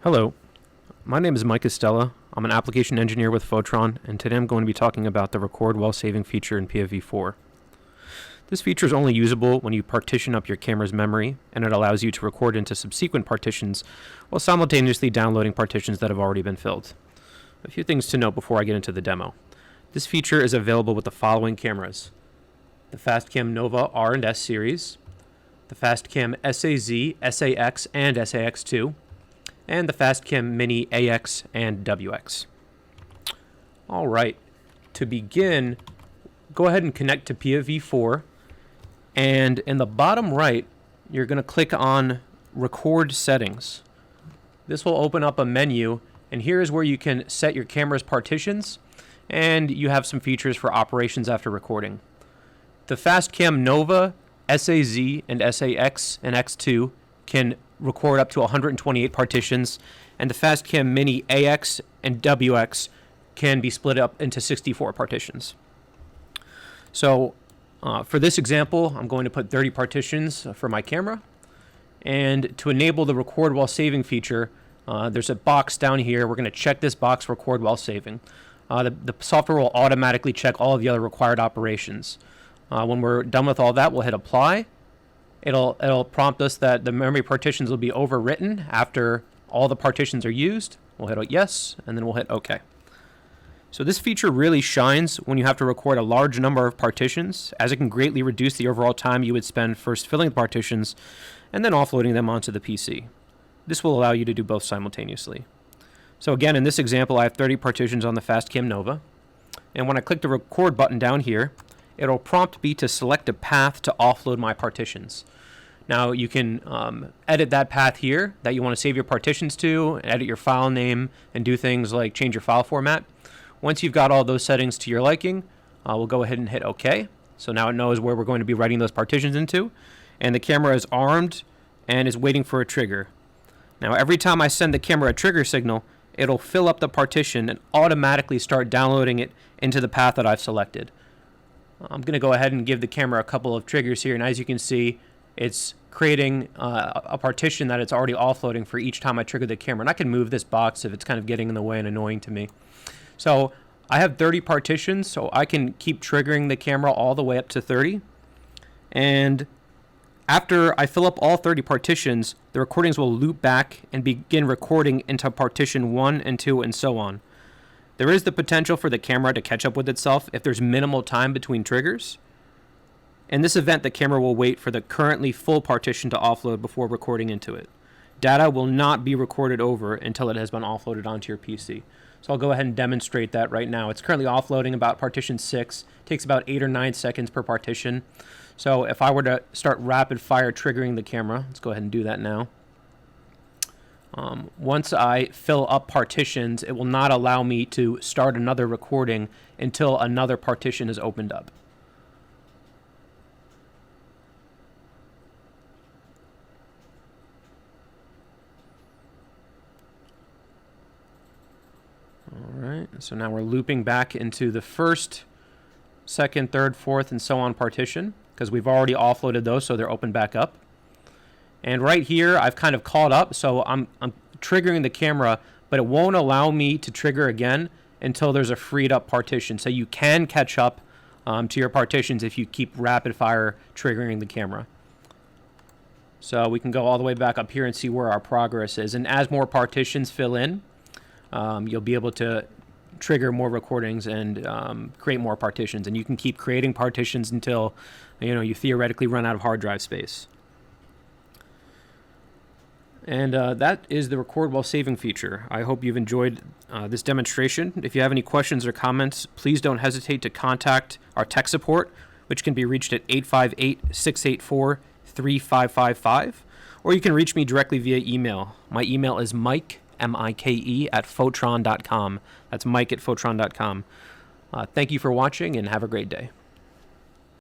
Hello, my name is Mike Estella. I'm an application engineer with Photron, and today I'm going to be talking about the record while saving feature in PFV4. This feature is only usable when you partition up your camera's memory, and it allows you to record into subsequent partitions while simultaneously downloading partitions that have already been filled. A few things to note before I get into the demo. This feature is available with the following cameras: the Fastcam Nova R and S series, the Fastcam SAZ, SAX, and SAX2, and the Fastcam Mini AX and WX. All right, to begin, go ahead and connect to PFV4, and in the bottom right, you're going to click on Record Settings. This will open up a menu, and here's where you can set your camera's partitions, and you have some features for operations after recording. The Fastcam Nova, SAZ, and SAX and X2 can record up to 128 partitions, and the Fastcam Mini AX and WX can be split up into 64 partitions. So for this example, I'm going to put 30 partitions for my camera, and to enable the record while saving feature, there's a box down here. We're going to check this box, record while saving. The software will automatically check all of the other required operations. When we're done with all that, we'll hit apply. It'll prompt us that the memory partitions will be overwritten after all the partitions are used. We'll hit yes, and then we'll hit OK. So this feature really shines when you have to record a large number of partitions, as it can greatly reduce the overall time you would spend first filling the partitions and then offloading them onto the PC. This will allow you to do both simultaneously. So again, in this example, I have 30 partitions on the Fastcam Nova, and when I click the record button down here, it'll prompt me to select a path to offload my partitions. Now you can edit that path here that you want to save your partitions to, edit your file name, and do things like change your file format. Once you've got all those settings to your liking, we'll go ahead and hit OK. So now it knows where we're going to be writing those partitions into, and the camera is armed and is waiting for a trigger. Now every time I send the camera a trigger signal, it'll fill up the partition and automatically start downloading it into the path that I've selected. I'm going to go ahead and give the camera a couple of triggers here, and as you can see, it's creating a partition that it's already offloading for each time I trigger the camera. And I can move this box if it's kind of getting in the way and annoying to me. So I have 30 partitions, so I can keep triggering the camera all the way up to 30. And after I fill up all 30 partitions, the recordings will loop back and begin recording into partition 1 and 2 and so on. There is the potential for the camera to catch up with itself if there's minimal time between triggers. In this event, the camera will wait for the currently full partition to offload before recording into it. Data will not be recorded over until it has been offloaded onto your PC. So I'll go ahead and demonstrate that right now. It's currently offloading about partition 6. It takes about 8 or 9 seconds per partition. So if I were to start rapid fire triggering the camera, let's go ahead and do that now. Once I fill up partitions, it will not allow me to start another recording until another partition is opened up. All right, so now we're looping back into the first, second, third, fourth, and so on partition, because we've already offloaded those, so they're opened back up. And right here, I've kind of caught up, so I'm triggering the camera, but it won't allow me to trigger again until there's a freed up partition. So you can catch up to your partitions if you keep rapid fire triggering the camera. So we can go all the way back up here and see where our progress is. And as more partitions fill in, you'll be able to trigger more recordings and create more partitions. And you can keep creating partitions until you theoretically run out of hard drive space. And that is the record while saving feature. I hope you've enjoyed this demonstration. If you have any questions or comments, please don't hesitate to contact our tech support, which can be reached at 858-684-3555, or you can reach me directly via email. My email is Mike, M-I-K-E, at Photron.com. That's Mike at Photron.com. Thank you for watching, and have a great day.